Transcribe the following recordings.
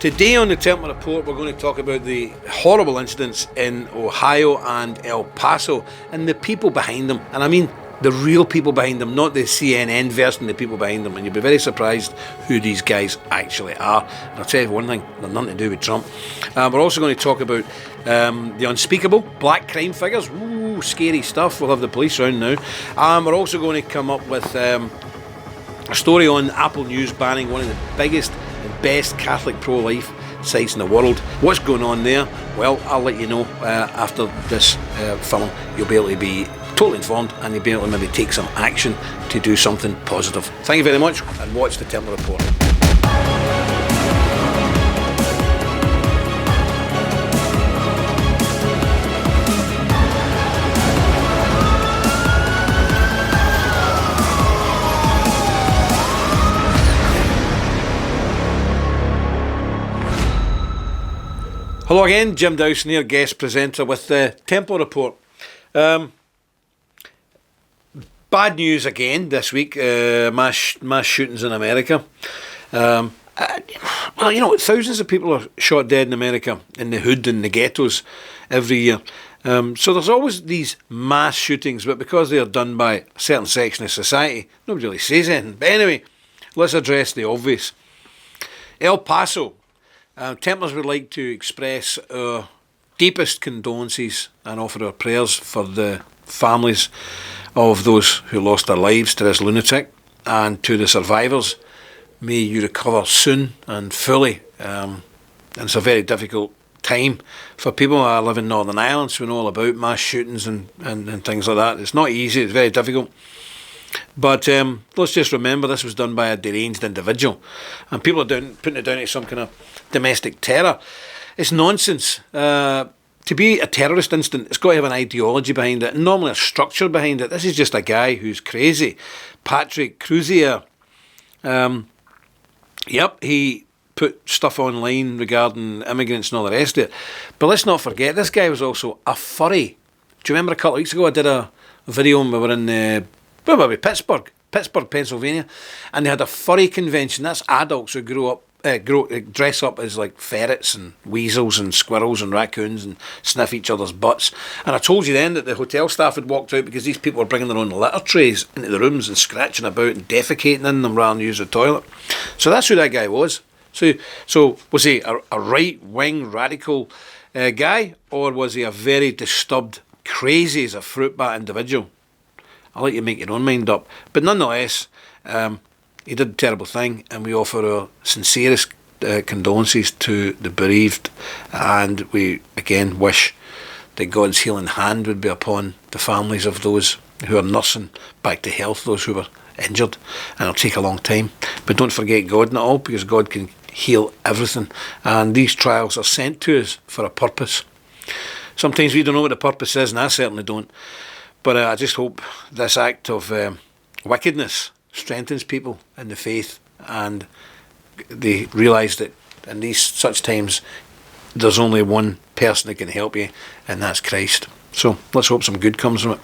Today on the Templar Report, we're going to talk about the horrible incidents in Ohio and El Paso and the people behind them. And I mean the real people behind them, not the CNN version of the people behind them. And you'll be very surprised who these guys actually are. And I'll tell you one thing, they're nothing to do with Trump. We're also going to talk about the unspeakable, black crime figures. Ooh, scary stuff. We'll have the police around now. We're also going to come up with a story on Apple News banning one of the biggest and best Catholic pro-life sites in the world. What's going on there? Well, I'll let you know after this film. You'll be able to be totally informed and you'll be able to maybe take some action to do something positive. Thank you very much and watch the Templar Report. Hello again, Jim Dowson here, guest presenter with the Templar Report. Bad news again this week, mass shootings in America. Well, you know, thousands of people are shot dead in America, in the hood and the ghettos every year. So there's always these mass shootings, but because they are done by a certain section of society, nobody really says anything. But anyway, let's address the obvious. El Paso. Templars would like to express our deepest condolences and offer our prayers for the families of those who lost their lives to this lunatic, and to the survivors. May you recover soon and fully. And it's a very difficult time for people who live in Northern Ireland, so we know all about mass shootings and things like that. It's not easy, it's very difficult. But let's just remember this was done by a deranged individual, and people are putting it down to some kind of domestic terror. It's nonsense. To be a terrorist incident, it's got to have an ideology behind it, and normally a structure behind it. This is just a guy who's crazy. Patrick Cruzier. He put stuff online regarding immigrants and all the rest of it. But let's not forget, this guy was also a furry. Do you remember a couple of weeks ago I did a video and we were in Pittsburgh, Pennsylvania, and they had a furry convention. That's adults who dress up as like ferrets and weasels and squirrels and raccoons and sniff each other's butts. And I told you then that the hotel staff had walked out because these people were bringing their own litter trays into the rooms and scratching about and defecating in them rather than use the toilet. So that's who that guy was. So was he a right-wing radical guy, or was he a very disturbed, crazy as a fruit bat individual? I'll let you make your own mind up. But nonetheless, he did a terrible thing, and we offer our sincerest condolences to the bereaved, and we again wish that God's healing hand would be upon the families of those who are nursing back to health, those who were injured, and it'll take a long time. But don't forget God in it all, because God can heal everything, and these trials are sent to us for a purpose. Sometimes we don't know what the purpose is, and I certainly don't. But I just hope this act of wickedness strengthens people in the faith, and they realise that in these such times there's only one person that can help you, and that's Christ. So let's hope some good comes from it.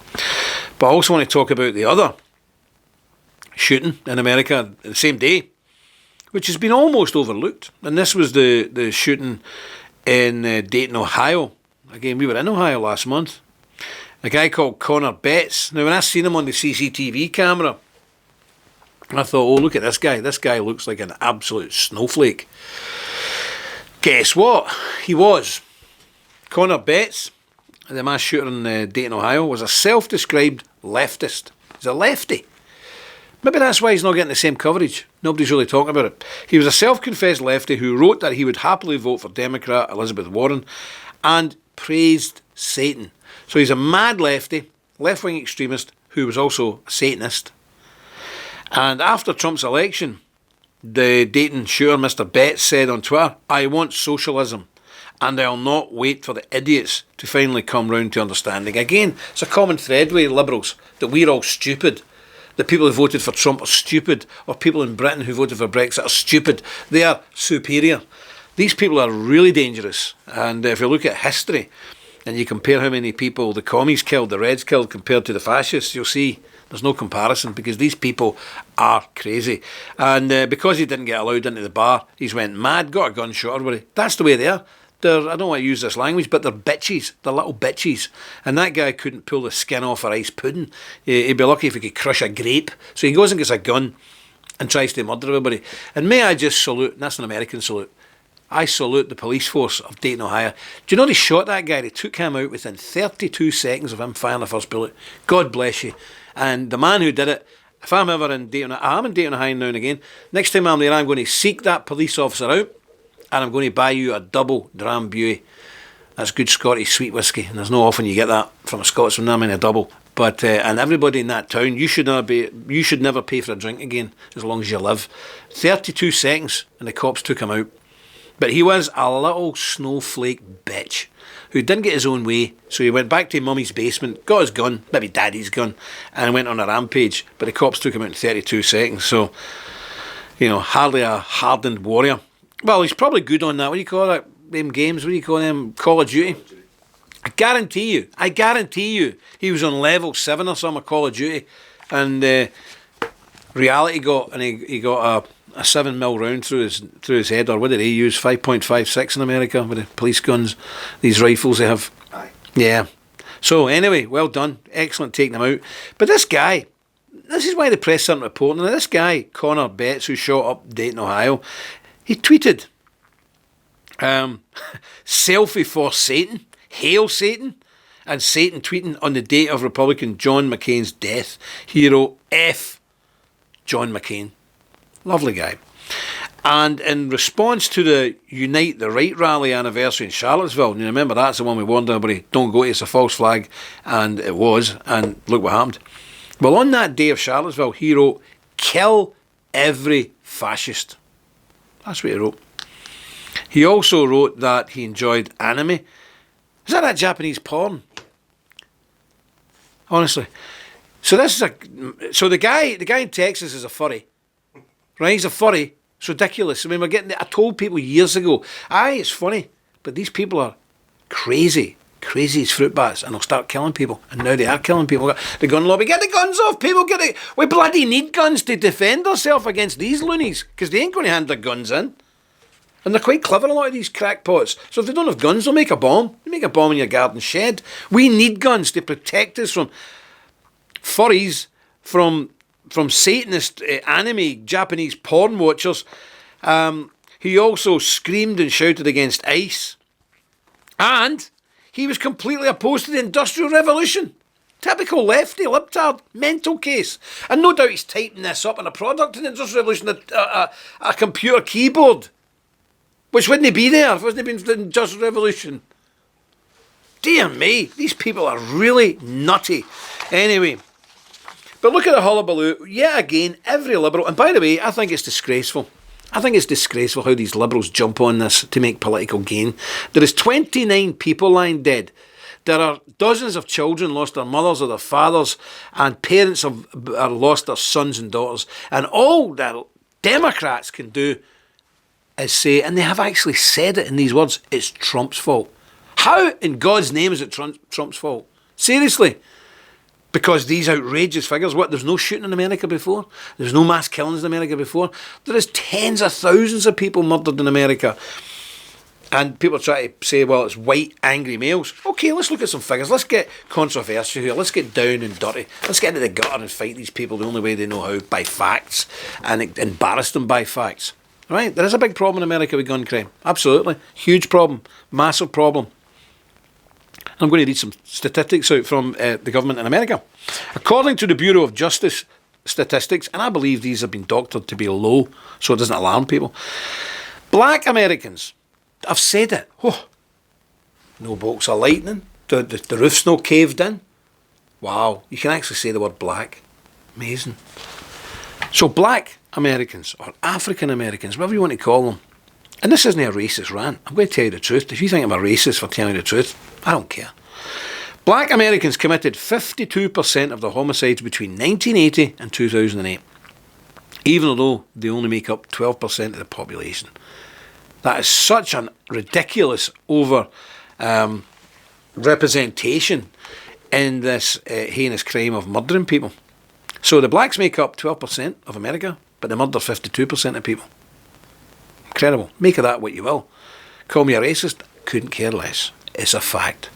But I also want to talk about the other shooting in America the same day, which has been almost overlooked, and this was the shooting in Dayton, Ohio. Again, we were in Ohio last month. A guy called Connor Betts. Now, when I seen him on the CCTV camera, I thought, oh, look at this guy. This guy looks like an absolute snowflake. Guess what? He was. Connor Betts, the mass shooter in Dayton, Ohio, was a self-described leftist. He's a lefty. Maybe that's why he's not getting the same coverage. Nobody's really talking about it. He was a self-confessed lefty who wrote that he would happily vote for Democrat Elizabeth Warren and praised Satan. So he's a mad lefty, left-wing extremist who was also a Satanist. And after Trump's election, the Dayton shooter, Mr. Betts, said on Twitter, "I want socialism, and I'll not wait for the idiots to finally come round to understanding." Again, it's a common thread with liberals, that we're all stupid. The people who voted for Trump are stupid, or people in Britain who voted for Brexit are stupid. They are superior. These people are really dangerous. And if you look at history, and you compare how many people the commies killed, the Reds killed, compared to the fascists, you'll see There's no comparison because these people are crazy. And because he didn't get allowed into the bar, he's went mad, got a gun, shot everybody. That's the way they are. I don't want to use this language, but they're bitches. They're little bitches. And that guy couldn't pull the skin off a rice pudding. He'd be lucky if he could crush a grape. So he goes and gets a gun and tries to murder everybody. And may I just salute, and that's an American salute, I salute the police force of Dayton, Ohio. Do you know they shot that guy? They took him out within 32 seconds of him firing the first bullet. God bless you. And the man who did it, if I'm ever in Dayton, I'm in Dayton, Ohio now and again. Next time I'm there, I'm going to seek that police officer out and I'm going to buy you a double Drambuie. That's good Scottish sweet whiskey, and there's no often you get that from a Scotsman. I mean a double. But and everybody in that town, you should never pay for a drink again as long as you live. 32 seconds, and the cops took him out. But he was a little snowflake bitch who didn't get his own way, so he went back to mummy's basement, got his gun, maybe daddy's gun, and went on a rampage. But the cops took him out in 32 seconds. So, hardly a hardened warrior. Well, he's probably good on that. What do you call it? Them games, what do you call them? Call of Duty. I guarantee you, he was on level 7 or something of Call of Duty, and reality he got a 7mm round through his head, or what did he use? 5.56 in America with the police guns, these rifles they have. Aye. Yeah. So anyway, well done, excellent taking him out. But this guy, this is why the press aren't reporting. Now, this guy Connor Betts, who shot up Dayton, Ohio, he tweeted, "Selfie for Satan, hail Satan," and Satan tweeting on the date of Republican John McCain's death. He wrote F. John McCain. Lovely guy. And in response to the Unite the Right rally anniversary in Charlottesville, you remember that's the one we warned everybody, don't go to, it's a false flag, and it was, and look what happened. Well, on that day of Charlottesville, he wrote, "Kill every fascist." That's what he wrote. He also wrote that he enjoyed anime. Is that Japanese porn? Honestly. So the guy in Texas is a furry. Right? He's a furry. It's ridiculous. I mean, I told people years ago, it's funny, but these people are crazy. Crazy as fruit bats, and they'll start killing people. And now they are killing people. The gun lobby, get the guns off, people, we bloody need guns to defend ourselves against these loonies, because they ain't going to hand their guns in. And they're quite clever, a lot of these crackpots. So if they don't have guns, they'll make a bomb. They make a bomb in your garden shed. We need guns to protect us from furries, from Satanist anime, Japanese porn watchers. He also screamed and shouted against ICE. And he was completely opposed to the Industrial Revolution. Typical lefty, libtard, mental case. And no doubt he's typing this up in a product in the Industrial Revolution, a computer keyboard. Which wouldn't be there if it wasn't been for the Industrial Revolution. Dear me, these people are really nutty. Anyway, but look at the hullabaloo. Yet again, every Liberal, and by the way, I think it's disgraceful. I think it's disgraceful how these Liberals jump on this to make political gain. There is 29 people lying dead. There are dozens of children lost their mothers or their fathers, and parents have lost their sons and daughters. And all that Democrats can do is say, and they have actually said it in these words, it's Trump's fault. How in God's name is it Trump's fault? Seriously. Because these outrageous figures, there's no shooting in America before? There's no mass killings in America before? There is tens of thousands of people murdered in America. And people try to say, well, it's white, angry males. Okay, let's look at some figures. Let's get controversial here. Let's get down and dirty. Let's get into the gutter and fight these people the only way they know how, by facts, and embarrass them by facts. Right? There is a big problem in America with gun crime. Absolutely. Huge problem. Massive problem. I'm going to read some statistics out from the government in America. According to the Bureau of Justice statistics, and I believe these have been doctored to be low so it doesn't alarm people, black Americans, I've said it, no bolts of lightning, the roof's no caved in. Wow, you can actually say the word black. Amazing. So black Americans, or African Americans, whatever you want to call them, and this isn't a racist rant, I'm going to tell you the truth. If you think I'm a racist for telling you the truth, I don't care. Black Americans committed 52% of the homicides between 1980 and 2008, even though they only make up 12% of the population. That is such a ridiculous representation in this heinous crime of murdering people. So the blacks make up 12% of America, but they murder 52% of people. Incredible. Make of that what you will. Call me a racist? Couldn't care less. It's a fact.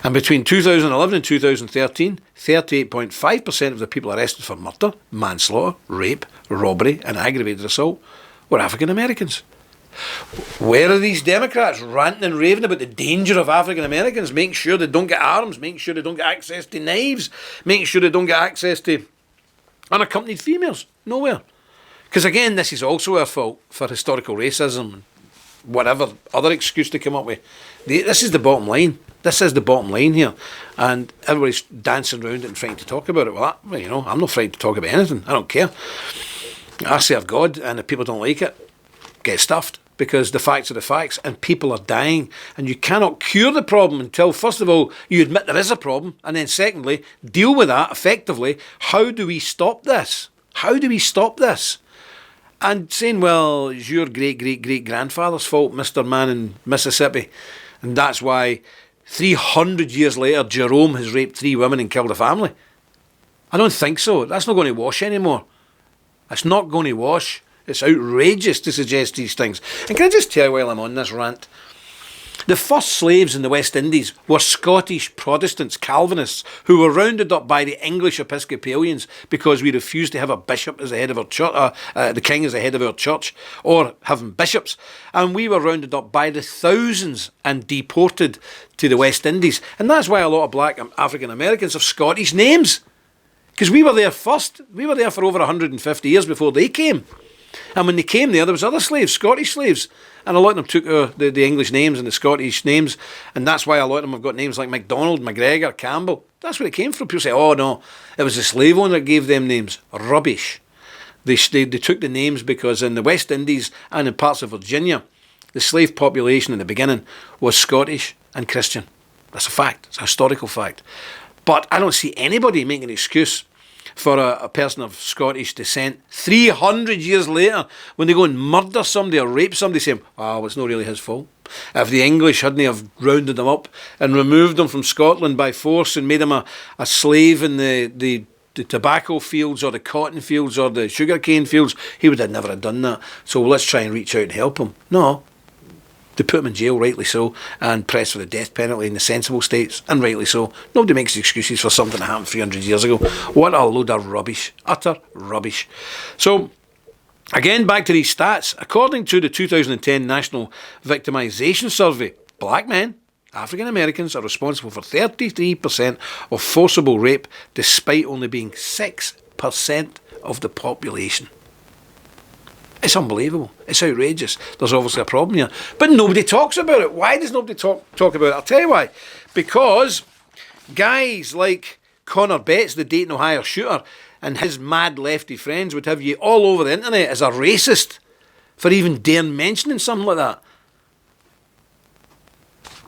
And between 2011 and 2013, 38.5% of the people arrested for murder, manslaughter, rape, robbery and aggravated assault were African Americans. Where are these Democrats ranting and raving about the danger of African Americans, making sure they don't get arms, making sure they don't get access to knives, making sure they don't get access to unaccompanied females? Nowhere. Because again, this is also our fault for historical racism and whatever other excuse they come up with. This is the bottom line. This is the bottom line here. And everybody's dancing around it and trying to talk about it. Well, I'm not afraid to talk about anything. I don't care. I serve God, and if people don't like it, get stuffed. Because the facts are the facts, and people are dying, and you cannot cure the problem until, first of all, you admit there is a problem, and then secondly, deal with that effectively. How do we stop this? How do we stop this? And saying, well, it's your great-great-great-grandfather's fault, Mr. Man in Mississippi, and that's why 300 years later, Jerome has raped 3 women and killed a family. I don't think so. That's not going to wash anymore. It's not going to wash. It's outrageous to suggest these things. And can I just tell you while I'm on this rant, the first slaves in the West Indies were Scottish Protestants, Calvinists, who were rounded up by the English Episcopalians because we refused to have a bishop as the head of our church, the king as the head of our church, or having bishops. And we were rounded up by the thousands and deported to the West Indies. And that's why a lot of black African Americans have Scottish names. Because we were there first. We were there for over 150 years before they came. And when they came there was other slaves, Scottish slaves. And a lot of them took the English names and the Scottish names. And that's why a lot of them have got names like MacDonald, McGregor, Campbell. That's where it came from. People say, oh no, it was the slave owner that gave them names. Rubbish. They took the names because in the West Indies and in parts of Virginia, the slave population in the beginning was Scottish and Christian. That's a fact. It's a historical fact. But I don't see anybody making an excuse for a person of Scottish descent 300 years later when they go and murder somebody or rape somebody, saying, oh, it's not really his fault. If the English hadn't have rounded him up and removed him from Scotland by force and made him a slave in the tobacco fields or the cotton fields or the sugarcane fields, he would have never have done that. So let's try and reach out and help him. No. They put him in jail, rightly so, and press for the death penalty in the sensible states, and rightly so. Nobody makes excuses for something that happened 300 years ago. What a load of rubbish. Utter rubbish. So, again, back to these stats. According to the 2010 National Victimisation Survey, black men, African Americans, are responsible for 33% of forcible rape, despite only being 6% of the population. It's unbelievable. It's outrageous. There's obviously a problem here. But nobody talks about it. Why does nobody talk about it? I'll tell you why. Because guys like Connor Betts, the Dayton, Ohio shooter, and his mad lefty friends would have you all over the internet as a racist for even daring mentioning something like that.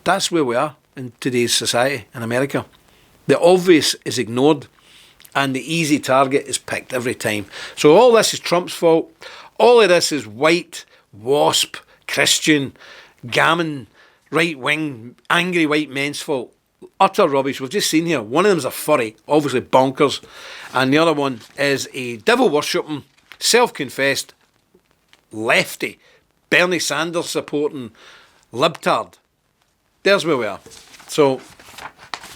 That's where we are in today's society in America. The obvious is ignored and the easy target is picked every time. So all this is Trump's fault. All of this is white, WASP, Christian, gammon, right-wing, angry white men's fault. Utter rubbish. We've just seen here, one of them's a furry, obviously bonkers, and the other one is a devil-worshipping, self-confessed, lefty, Bernie Sanders supporting libtard. There's where we are. So,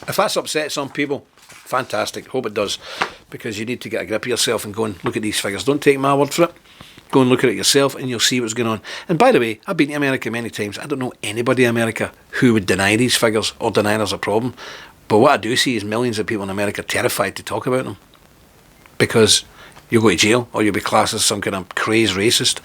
if that's upset some people, fantastic. Hope it does, because you need to get a grip of yourself and go and look at these figures. Don't take my word for it. Go and look at it yourself and you'll see what's going on. And by the way, I've been to America many times. I don't know anybody in America who would deny these figures or deny there's a problem. But what I do see is millions of people in America terrified to talk about them. Because you'll go to jail or you'll be classed as some kind of crazed racist.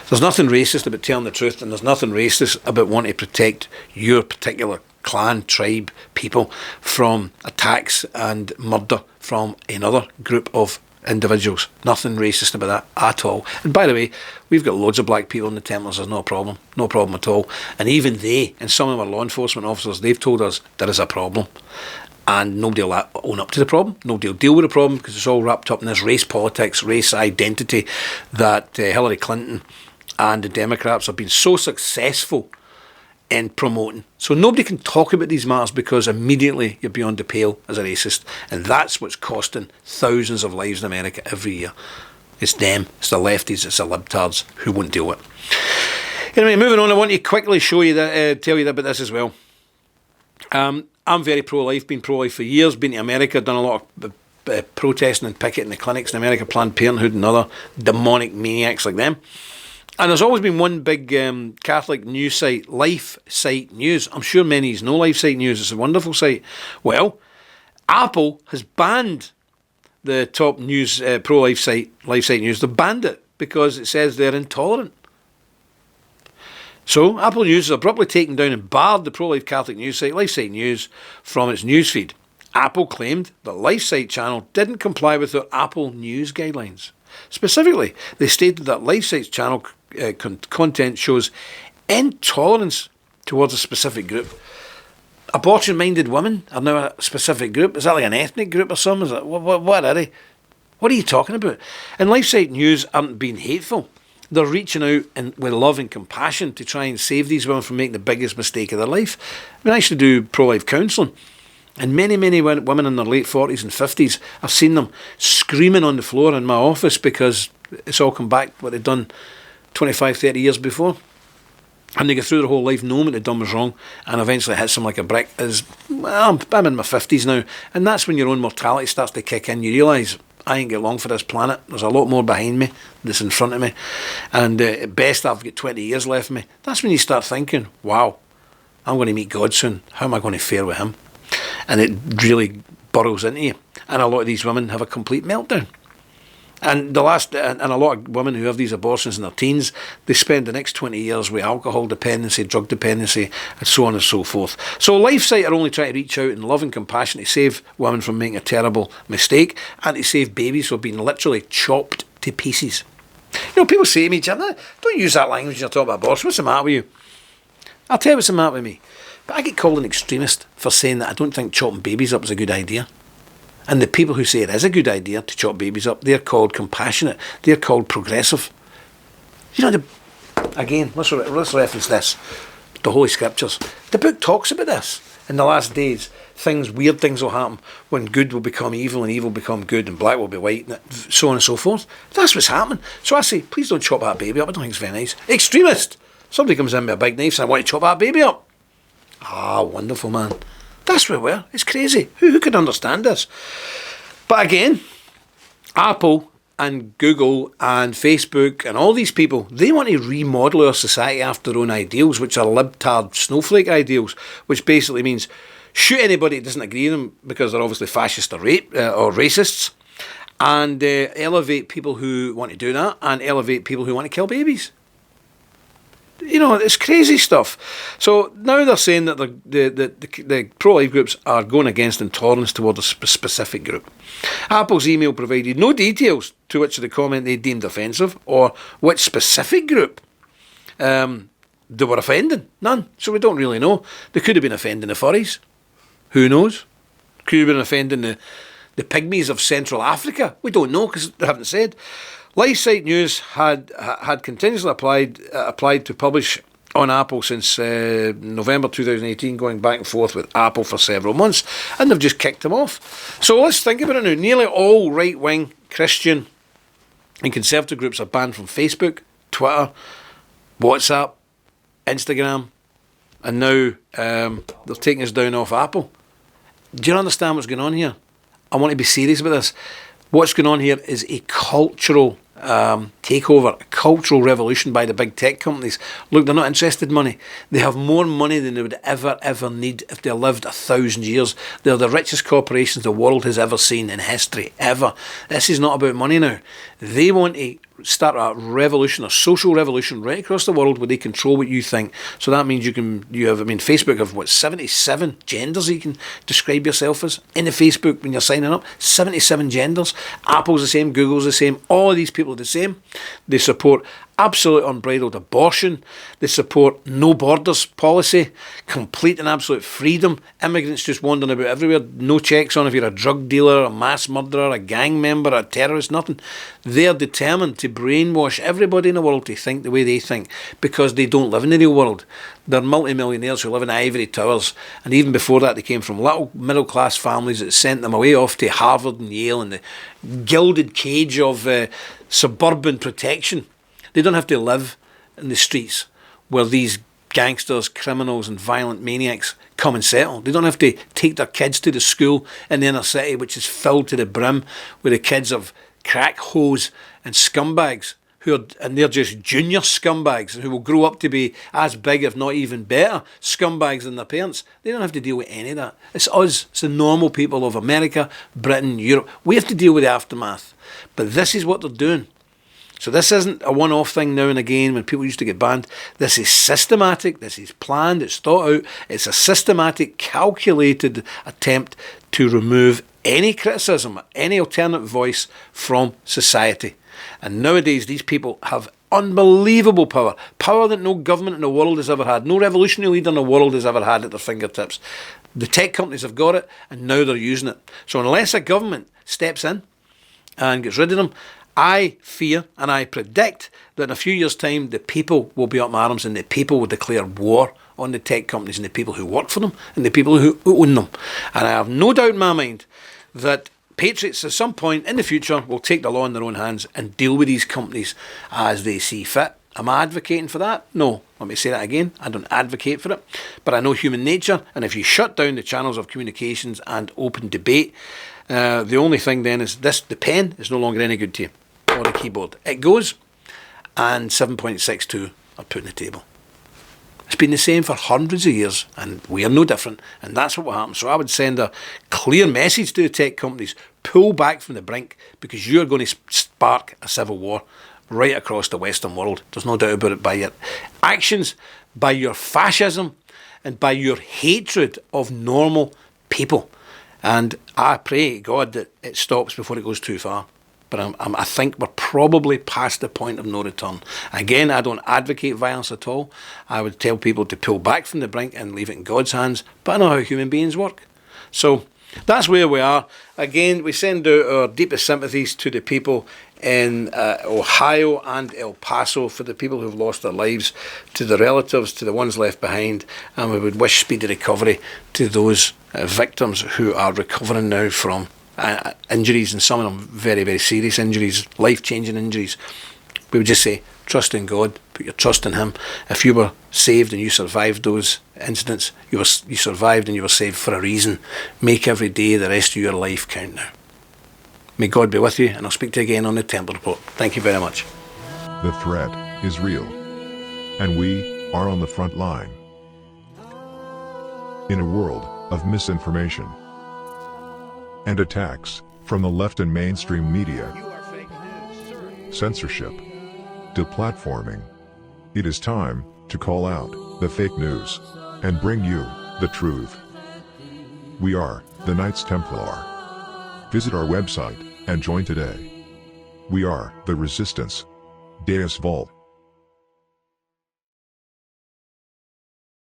There's nothing racist about telling the truth, and there's nothing racist about wanting to protect your particular clan, tribe, people from attacks and murder from another group of individuals. Nothing racist about that at all. And by the way, we've got loads of black people in the Templars. There's no problem at all. And even they, and some of our law enforcement officers, they've told us there is a problem, and nobody will own up to the problem. Nobody will deal with the problem because it's all wrapped up in this race politics, race identity that Hillary Clinton and the Democrats have been so successful in promoting. So nobody can talk about these matters because immediately you're beyond the pale as a racist. And that's what's costing thousands of lives in America every year. It's them, it's the lefties, it's the libtards who won't deal with it. Anyway, moving on, I want to quickly show you that, tell you about this as well. I'm very pro-life, been pro-life for years, been to America, done a lot of protesting and picketing the clinics in America, Planned Parenthood and other demonic maniacs like them. And there's always been one big Catholic news site, Life Site News. I'm sure many of you know Life Site News. It's a wonderful site. Well, Apple has banned the top news pro-life site, Life Site News. They've banned it because it says they're intolerant. So Apple News has abruptly taken down and barred the pro-life Catholic news site, Life Site News, from its newsfeed. Apple claimed the Life Site channel didn't comply with their Apple News guidelines. Specifically, they stated that Life Site's channel content shows intolerance towards a specific group. Abortion-minded women are now a specific group. Is that like an ethnic group or something? Is that, what are they? What are you talking about? And Life Site News aren't being hateful. They're reaching out with love and compassion to try and save these women from making the biggest mistake of their life. I actually do pro-life counselling. And many, many women in their late 40s and 50s, I've seen them screaming on the floor in my office because it's all come back what they'd done 25, 30 years before. And they go through their whole life knowing what they'd done was wrong, and eventually it hits them like a brick. I'm in my 50s now, and that's when your own mortality starts to kick in. You realise, I ain't got long for this planet. There's a lot more behind me that's in front of me. And at best, I've got 20 years left of me. That's when you start thinking, wow, I'm going to meet God soon. How am I going to fare with him? And it really burrows into you. And a lot of these women have a complete meltdown. And a lot of women who have these abortions in their teens, they spend the next 20 years with alcohol dependency, drug dependency, and so on and so forth. So LifeSite are only trying to reach out in love and compassion to save women from making a terrible mistake and to save babies from being literally chopped to pieces. You know, people say to me, Jim, don't use that language when you're talking about abortion. What's the matter with you? I'll tell you what's the matter with me. But I get called an extremist for saying that I don't think chopping babies up is a good idea. And the people who say it is a good idea to chop babies up, they're called compassionate. They're called progressive. You know, again, let's reference this. The Holy Scriptures. The book talks about this. In the last days, weird things will happen when good will become evil and evil become good and black will be white, and so on and so forth. That's what's happening. So I say, please don't chop that baby up. I don't think it's very nice. Extremist. Somebody comes in with a big knife and I want to chop that baby up. Ah, wonderful, man. That's where we are. It's crazy. Who could understand this? But again, Apple and Google and Facebook and all these people, they want to remodel our society after their own ideals, which are libtard snowflake ideals, which basically means shoot anybody that doesn't agree with them because they're obviously fascist or racists, and elevate people who want to do that and elevate people who want to kill babies. You know, it's crazy stuff. So now they're saying that the pro-life groups are going against intolerance towards a specific group. Apple's email provided no details to which of the comment they deemed offensive or which specific group they were offending. None. So we don't really know. They could have been offending the furries. Who knows? Could have been offending the pygmies of Central Africa. We don't know because they haven't said. LifeSite News had continuously applied to publish on Apple since November 2018, going back and forth with Apple for several months, and they've just kicked them off. So let's think about it now. Nearly all right-wing Christian and conservative groups are banned from Facebook, Twitter, WhatsApp, Instagram, and now they're taking us down off Apple. Do you understand what's going on here? I want to be serious about this. What's going on here is a cultural takeover, a cultural revolution by the big tech companies. Look, they're not interested in money. They have more money than they would ever need if they lived 1,000 years. They're the richest corporations the world has ever seen in history, ever. This is not about money now. They want to start a revolution, a social revolution right across the world where they control what you think. So that means Facebook have 77 genders you can describe yourself as in the Facebook when you're signing up. 77 genders. Apple's the same, Google's the same. All of these people are the same. They support absolute unbridled abortion. They support no borders policy, complete and absolute freedom. Immigrants just wandering about everywhere, no checks on if you're a drug dealer, a mass murderer, a gang member, a terrorist, nothing. They're determined to brainwash everybody in the world to think the way they think, because they don't live in the real world. They're multi-millionaires who live in ivory towers, and even before that they came from little middle-class families that sent them away off to Harvard and Yale in the gilded cage of suburban protection. They don't have to live in the streets where these gangsters, criminals and violent maniacs come and settle. They don't have to take their kids to the school in the inner city, which is filled to the brim with the kids of crack hoes and scumbags, and they're just junior scumbags who will grow up to be as big, if not even better, scumbags than their parents. They don't have to deal with any of that. It's us, it's the normal people of America, Britain, Europe. We have to deal with the aftermath. But this is what they're doing. So this isn't a one-off thing now and again when people used to get banned. This is systematic, this is planned, it's thought out. It's a systematic, calculated attempt to remove any criticism, any alternate voice from society. And nowadays these people have unbelievable power. Power that no government in the world has ever had. No revolutionary leader in the world has ever had at their fingertips. The tech companies have got it, and now they're using it. So unless a government steps in and gets rid of them, I fear and I predict that in a few years' time, the people will be up in arms and the people will declare war on the tech companies and the people who work for them and the people who own them. And I have no doubt in my mind that patriots at some point in the future will take the law in their own hands and deal with these companies as they see fit. Am I advocating for that? No. Let me say that again. I don't advocate for it. But I know human nature, and if you shut down the channels of communications and open debate, the only thing then is this: the pen is no longer any good to you, or the keyboard. It goes, and 7.62 are put on the table. It's been the same for hundreds of years, and we are no different, and that's what will happen. So I would send a clear message to the tech companies: pull back from the brink, because you're going to spark a civil war right across the Western world. There's no doubt about it. By your actions, by your fascism, and by your hatred of normal people. And I pray, God, that it stops before it goes too far. But I think we're probably past the point of no return. Again, I don't advocate violence at all. I would tell people to pull back from the brink and leave it in God's hands. But I know how human beings work. So that's where we are. Again, we send out our deepest sympathies to the people in Ohio and El Paso, for the people who've lost their lives, to the relatives, to the ones left behind, and we would wish speedy recovery to those victims who are recovering now from injuries, and some of them very, very serious injuries, life-changing injuries. We would just say, trust in God, put your trust in Him. If you were saved and you survived those incidents, you survived and you were saved for a reason. Make every day the rest of your life count now. May God be with you, and I'll speak to you again on the Templar Report. Thank you very much. The threat is real, and we are on the front line. In a world of misinformation and attacks from the left and mainstream media, censorship, deplatforming, it is time to call out the fake news and bring you the truth. We are the Knights Templar. Visit our website and join today. We are the Resistance. Deus Vult.